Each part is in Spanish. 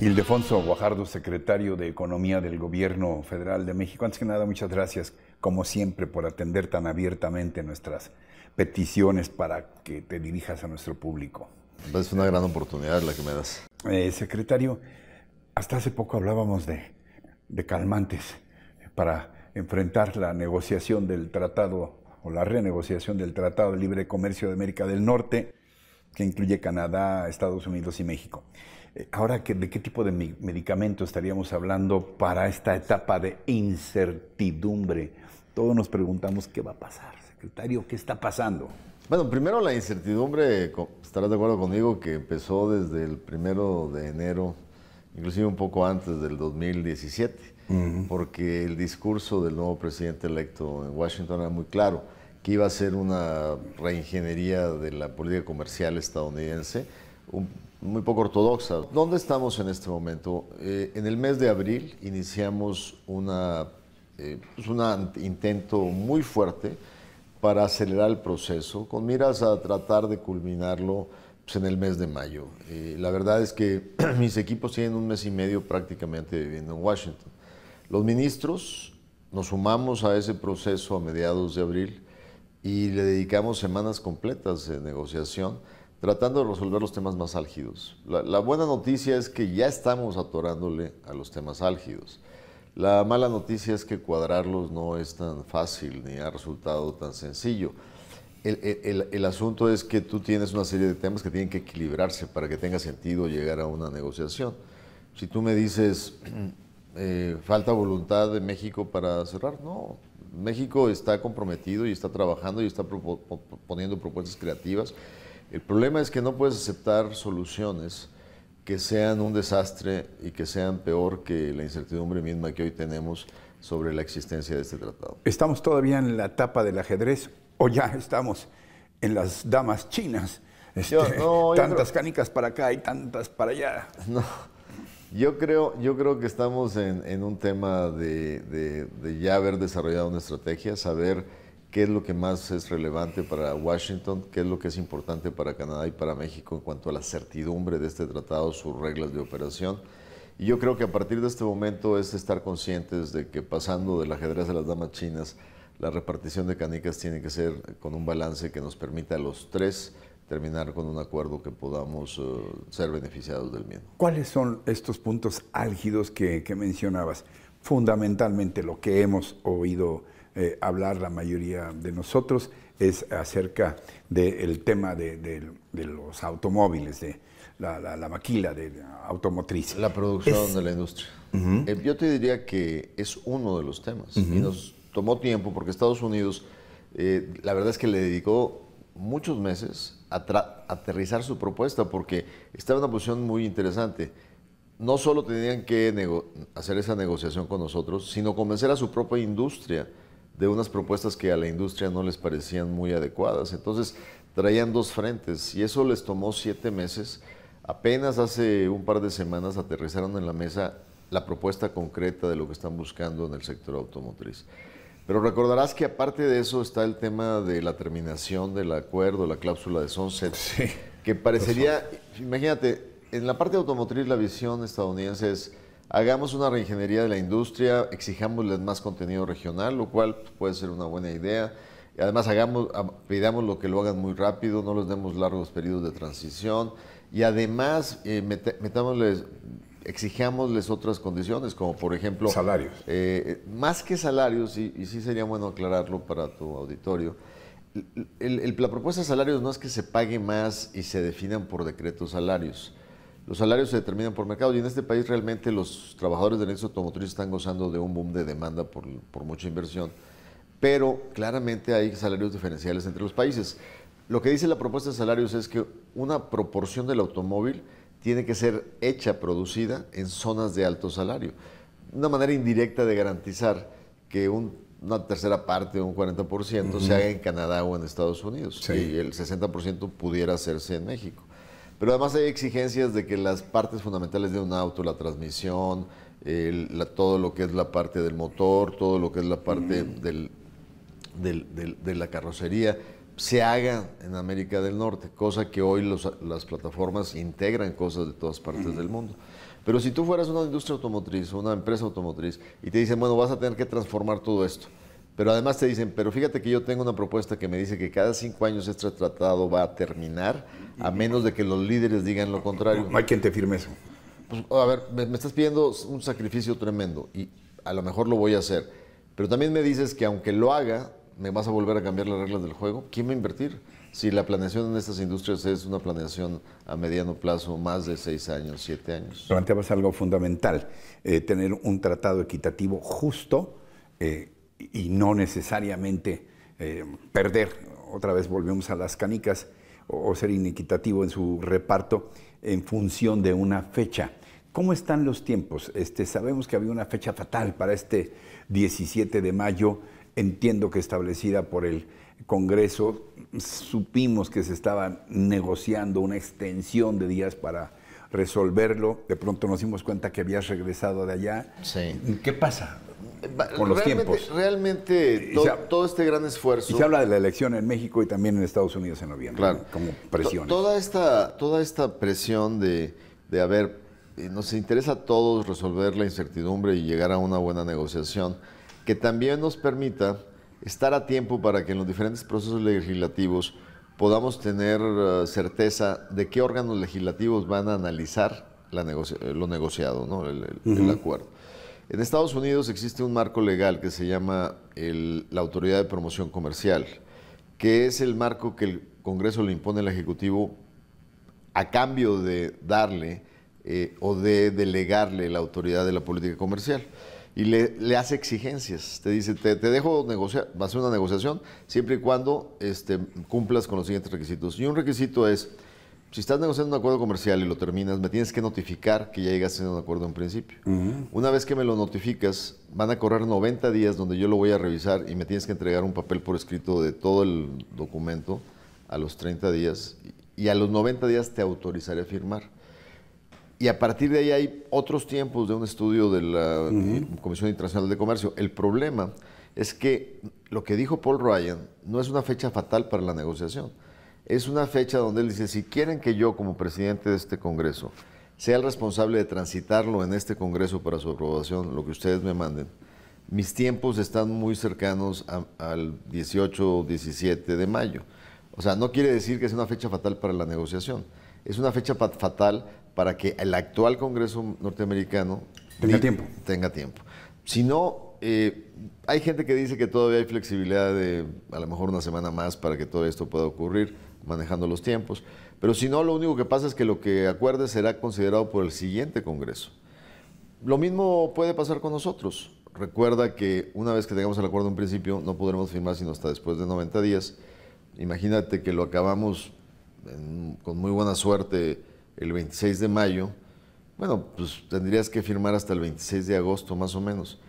Ildefonso Guajardo, secretario de Economía del Gobierno Federal de México. Antes que nada, muchas gracias, como siempre, por atender tan abiertamente nuestras peticiones para que te dirijas a nuestro público. Es una gran oportunidad la que me das. Secretario, hasta hace poco hablábamos de calmantes para enfrentar la negociación del tratado o la renegociación del Tratado de Libre Comercio de América del Norte, que incluye Canadá, Estados Unidos y México. Ahora, ¿de qué tipo de medicamento estaríamos hablando para esta etapa de incertidumbre? Todos nos preguntamos qué va a pasar, secretario, ¿qué está pasando? Bueno, primero la incertidumbre, estarás de acuerdo conmigo, que empezó desde el 1 de enero, inclusive un poco antes del 2017, porque el discurso del nuevo presidente electo en Washington era muy claro, que iba a ser una reingeniería de la política comercial estadounidense, muy poco ortodoxa. ¿Dónde estamos en este momento? En el mes de abril iniciamos un intento muy fuerte para acelerar el proceso, con miras a tratar de culminarlo pues, en el mes de mayo. La verdad es que mis equipos tienen un mes y medio prácticamente viviendo en Washington. Los ministros nos sumamos a ese proceso a mediados de abril y le dedicamos semanas completas de negociación, tratando de resolver los temas más álgidos. La buena noticia es que ya estamos atorándole a los temas álgidos. La mala noticia es que cuadrarlos no es tan fácil ni ha resultado tan sencillo. El asunto es que tú tienes una serie de temas que tienen que equilibrarse para que tenga sentido llegar a una negociación. Si tú me dices, falta voluntad de México para cerrar, no. México está comprometido y está trabajando y está poniendo propuestas creativas. El problema es que no puedes aceptar soluciones que sean un desastre y que sean peor que la incertidumbre misma que hoy tenemos sobre la existencia de este tratado. ¿Estamos todavía en la etapa del ajedrez o ya estamos en las damas chinas? Tantas canicas para acá y tantas para allá. No, yo creo que estamos en un tema de ya haber desarrollado una estrategia, saber qué es lo que más es relevante para Washington, qué es lo que es importante para Canadá y para México en cuanto a la certidumbre de este tratado, sus reglas de operación. Y yo creo que a partir de este momento es estar conscientes de que pasando del ajedrez de las damas chinas, la repartición de canicas tiene que ser con un balance que nos permita a los tres terminar con un acuerdo que podamos ser beneficiados del mismo. ¿Cuáles son estos puntos álgidos que mencionabas? Fundamentalmente lo que hemos oído hablar la mayoría de nosotros es acerca del tema de los automóviles, de la maquila de automotriz. La producción de la industria. Yo te diría que es uno de los temas y nos tomó tiempo porque Estados Unidos, la verdad es que le dedicó muchos meses a aterrizar su propuesta porque estaba en una posición muy interesante. No solo tenían que hacer esa negociación con nosotros, sino convencer a su propia industria de unas propuestas que a la industria no les parecían muy adecuadas. Entonces traían dos frentes y eso les tomó 7 meses. Apenas hace un par de semanas aterrizaron en la mesa la propuesta concreta de lo que están buscando en el sector automotriz. Pero recordarás que aparte de eso está el tema de la terminación del acuerdo, la cláusula de sunset, sí, que parecería, imagínate, en la parte automotriz la visión estadounidense es hagamos una reingeniería de la industria, exijámosles más contenido regional, lo cual puede ser una buena idea. Y además pidamos lo que lo hagan muy rápido, no les demos largos periodos de transición y además exijámosles otras condiciones, como por ejemplo... Salarios. Más que salarios, y sí sería bueno aclararlo para tu auditorio, la propuesta de salarios no es que se pague más y se definan por decreto salarios. Los salarios se determinan por mercado y en este país realmente los trabajadores de la industria automotriz están gozando de un boom de demanda por mucha inversión, pero claramente hay salarios diferenciales entre los países. Lo que dice la propuesta de salarios es que una proporción del automóvil tiene que ser hecha, producida en zonas de alto salario. Una manera indirecta de garantizar que una tercera parte, un 40%, se haga en Canadá o en Estados Unidos, sí, y el 60% pudiera hacerse en México. Pero además hay exigencias de que las partes fundamentales de un auto, la transmisión, todo lo que es la parte del motor, todo lo que es la parte de la carrocería, se haga en América del Norte, cosa que hoy las plataformas integran cosas de todas partes del mundo. Pero si tú fueras una industria automotriz o una empresa automotriz y te dicen, bueno, vas a tener que transformar todo esto, pero además te dicen, pero fíjate que yo tengo una propuesta que me dice que cada 5 años este tratado va a terminar, a menos de que los líderes digan lo contrario. No hay quien te firme eso. Pues, a ver, me estás pidiendo un sacrificio tremendo y a lo mejor lo voy a hacer, pero también me dices que aunque lo haga, me vas a volver a cambiar las reglas del juego. ¿Quién va a invertir? Si la planeación en estas industrias es una planeación a mediano plazo, más de 6 años, 7 años. Planteabas algo fundamental, tener un tratado equitativo justo y no necesariamente perder, otra vez volvemos a las canicas, o ser inequitativo en su reparto en función de una fecha. ¿Cómo están los tiempos? Sabemos que había una fecha fatal para este 17 de mayo, entiendo que establecida por el Congreso, supimos que se estaba negociando una extensión de días para resolverlo, de pronto nos dimos cuenta que habías regresado de allá. Sí. ¿Qué pasa con los tiempos? Realmente todo este gran esfuerzo... Y se habla de la elección en México y también en Estados Unidos en noviembre, claro, como presiones. Toda esta presión de haber, nos interesa a todos resolver la incertidumbre y llegar a una buena negociación, que también nos permita estar a tiempo para que en los diferentes procesos legislativos podamos tener certeza de qué órganos legislativos van a analizar lo negociado, ¿no? el acuerdo. En Estados Unidos existe un marco legal que se llama la Autoridad de Promoción Comercial, que es el marco que el Congreso le impone al Ejecutivo a cambio de darle o de delegarle la autoridad de la política comercial. Y le hace exigencias, te dice, te dejo negociar, va a ser una negociación siempre y cuando cumplas con los siguientes requisitos. Y un requisito es, si estás negociando un acuerdo comercial y lo terminas, me tienes que notificar que ya llegaste a un acuerdo en principio. Una vez que me lo notificas, van a correr 90 días donde yo lo voy a revisar y me tienes que entregar un papel por escrito de todo el documento a los 30 días y a los 90 días te autorizaré a firmar. Y a partir de ahí hay otros tiempos de un estudio de la Comisión Internacional de Comercio. El problema es que lo que dijo Paul Ryan no es una fecha fatal para la negociación. Es una fecha donde él dice, si quieren que yo como presidente de este Congreso sea el responsable de transitarlo en este Congreso para su aprobación, lo que ustedes me manden, mis tiempos están muy cercanos al 18 o 17 de mayo. O sea, no quiere decir que sea una fecha fatal para la negociación. Es una fecha fatal para que el actual Congreso norteamericano tenga tiempo. Si no, hay gente que dice que todavía hay flexibilidad de a lo mejor una semana más para que todo esto pueda ocurrir, manejando los tiempos. Pero si no, lo único que pasa es que lo que acuerdes será considerado por el siguiente Congreso. Lo mismo puede pasar con nosotros. Recuerda que una vez que tengamos el acuerdo en principio, no podremos firmar sino hasta después de 90 días. Imagínate que lo acabamos con muy buena suerte el 26 de mayo, bueno, pues tendrías que firmar hasta el 26 de agosto más o menos.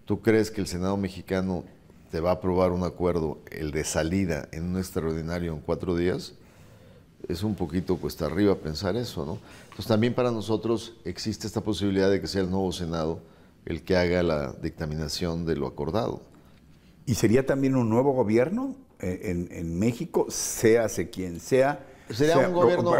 ¿Tú crees que el Senado mexicano te va a aprobar un acuerdo, el de salida, en un extraordinario en 4 días? Es un poquito cuesta arriba pensar eso, ¿no? Entonces también para nosotros existe esta posibilidad de que sea el nuevo Senado el que haga la dictaminación de lo acordado. ¿Y sería también un nuevo gobierno en México, séase quien sea? Sería un gobierno...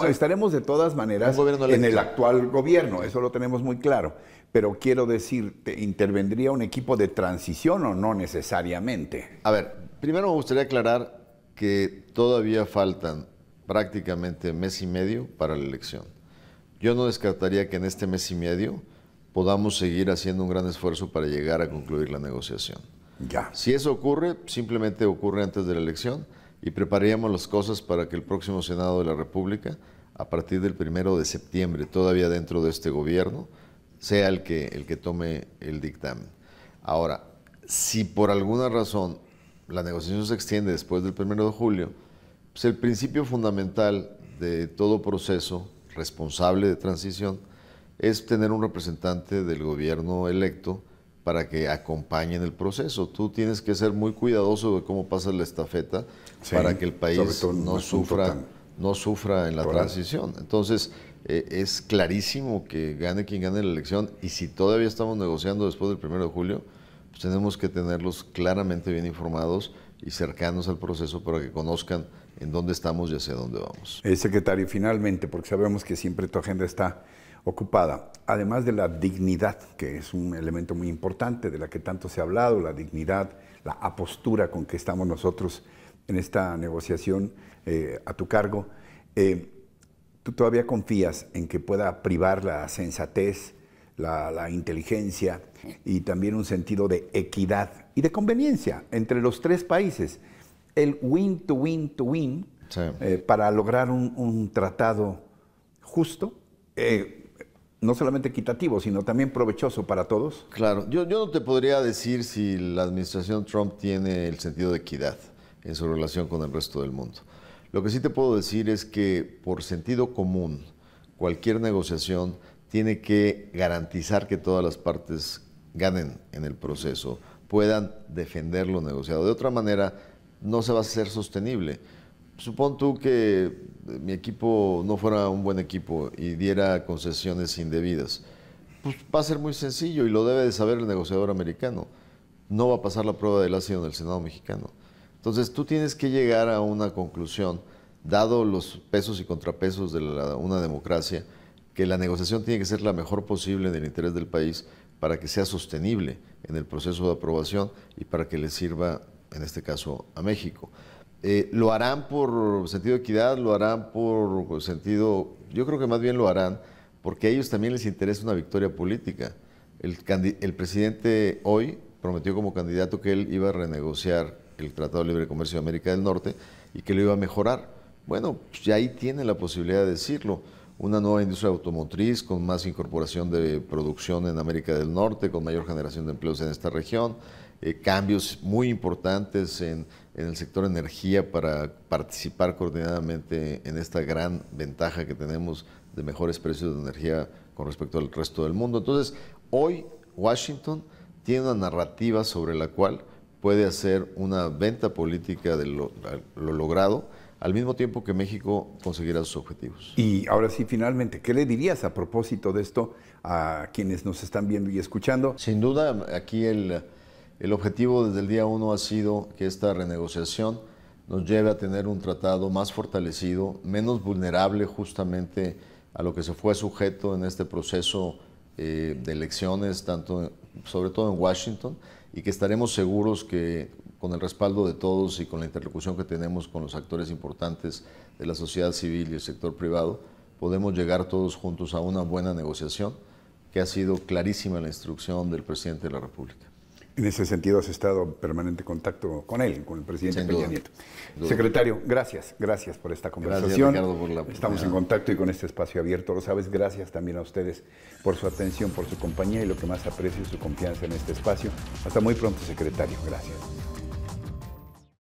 Estaremos de todas maneras en el actual gobierno, eso lo tenemos muy claro. Pero quiero decir, ¿intervendría un equipo de transición o no necesariamente? A ver, primero me gustaría aclarar que todavía faltan prácticamente mes y medio para la elección. Yo no descartaría que en este mes y medio podamos seguir haciendo un gran esfuerzo para llegar a concluir la negociación. Ya. Si eso ocurre, simplemente ocurre antes de la elección y prepararíamos las cosas para que el próximo Senado de la República, a partir del 1 de septiembre, todavía dentro de este gobierno, sea el que tome el dictamen. Ahora, si por alguna razón la negociación se extiende después del 1 de julio, pues el principio fundamental de todo proceso responsable de transición es tener un representante del gobierno electo para que acompañen el proceso. Tú tienes que ser muy cuidadoso de cómo pasa la estafeta para que el país no sufra en la transición. Entonces, es clarísimo que gane quien gane la elección y si todavía estamos negociando después del 1 de julio, pues tenemos que tenerlos claramente bien informados y cercanos al proceso para que conozcan en dónde estamos y hacia dónde vamos. Secretario, finalmente, porque sabemos que siempre tu agenda está ocupada, además de la dignidad, que es un elemento muy importante de la que tanto se ha hablado, la dignidad, la apostura con que estamos nosotros en esta negociación a tu cargo, ¿tú todavía confías en que pueda privar la sensatez, la inteligencia y también un sentido de equidad y de conveniencia entre los tres países? El win to win to win, sí, para lograr un tratado justo, no solamente equitativo, sino también provechoso para todos. Claro, yo no te podría decir si la administración Trump tiene el sentido de equidad en su relación con el resto del mundo. Lo que sí te puedo decir es que por sentido común, cualquier negociación tiene que garantizar que todas las partes ganen en el proceso, puedan defender lo negociado. De otra manera, no se va a hacer sostenible. Supón tú que mi equipo no fuera un buen equipo y diera concesiones indebidas. Pues va a ser muy sencillo y lo debe de saber el negociador americano. No va a pasar la prueba del ácido en el Senado mexicano. Entonces tú tienes que llegar a una conclusión, dado los pesos y contrapesos de una democracia, que la negociación tiene que ser la mejor posible en el interés del país para que sea sostenible en el proceso de aprobación y para que le sirva, en este caso, a México. ¿Lo harán por sentido de equidad? ¿Lo harán por sentido...? Yo creo que más bien lo harán porque a ellos también les interesa una victoria política. El presidente hoy prometió como candidato que él iba a renegociar el Tratado de Libre Comercio de América del Norte y que lo iba a mejorar. Bueno, pues ya ahí tiene la posibilidad de decirlo. Una nueva industria automotriz con más incorporación de producción en América del Norte, con mayor generación de empleos en esta región, cambios muy importantes en el sector energía para participar coordinadamente en esta gran ventaja que tenemos de mejores precios de energía con respecto al resto del mundo. Entonces, hoy Washington tiene una narrativa sobre la cual puede hacer una venta política de lo logrado, al mismo tiempo que México conseguirá sus objetivos. Y ahora sí, finalmente, ¿qué le dirías a propósito de esto a quienes nos están viendo y escuchando? Sin duda, aquí el objetivo desde el día 1 ha sido que esta renegociación nos lleve a tener un tratado más fortalecido, menos vulnerable justamente a lo que se fue sujeto en este proceso de elecciones, sobre todo en Washington, y que estaremos seguros que con el respaldo de todos y con la interlocución que tenemos con los actores importantes de la sociedad civil y el sector privado, podemos llegar todos juntos a una buena negociación que ha sido clarísima la instrucción del presidente de la República. En ese sentido has estado en permanente contacto con él, con el presidente Peña Nieto. Secretario, gracias por esta conversación. Gracias, Ricardo, por la Estamos en contacto y con este espacio abierto, lo sabes. Gracias también a ustedes por su atención, por su compañía y lo que más aprecio, su confianza en este espacio. Hasta muy pronto, secretario. Gracias.